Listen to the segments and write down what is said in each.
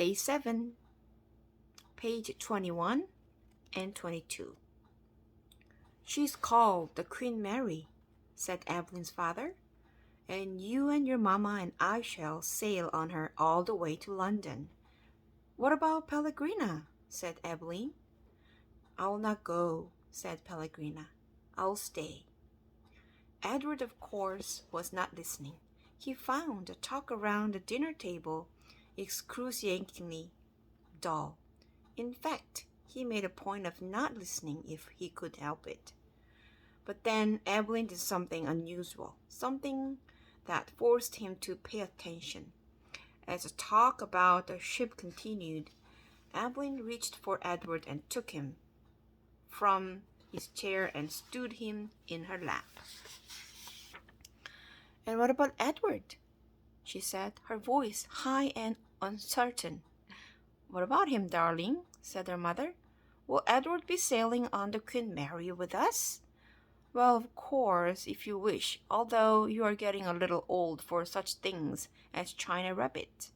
Day 7, page 21 and 22. "She's called the Queen Mary," said Evelyn's father, "and you and your mamma and I shall sail on her all the way to London." "What about Pellegrina?" said Evelyn. "I will not go," said Pellegrina. "I will stay." Edward, of course, was not listening. He found the talk around the dinner table excruciatingly dull. In fact, he made a point of not listening if he could help it. But then Evelyn did something unusual, something that forced him to pay attention. As the talk about the ship continued, Evelyn reached for Edward and took him from his chair and stood him in her lap. "And what about Edward?" she said, her voice high and uncertain. "What about him, darling?" said her mother. "Will Edward be sailing on the Queen Mary with us?" "Well, of course, if you wish, although you are getting a little old for such things as China Rabbit."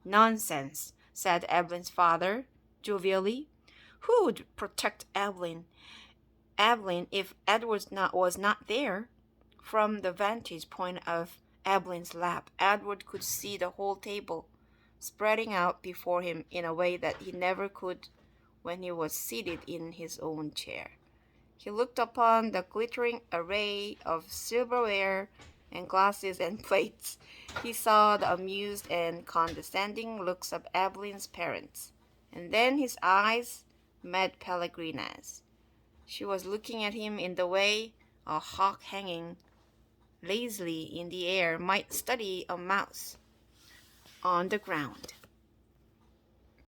"Nonsense," said Evelyn's father jovially. Who would protect Evelyn if Edward was not there? From the vantage point of Evelyn's lap, Edward could see the whole table spreading out before him in a way that he never could when he was seated in his own chair. He looked upon the glittering array of silverware and glasses and plates. He saw the amused and condescending looks of Evelyn's parents, and then his eyes met Pellegrina's. She was looking at him in the way a hawk hanging lazily in the air might study a mouse on the ground.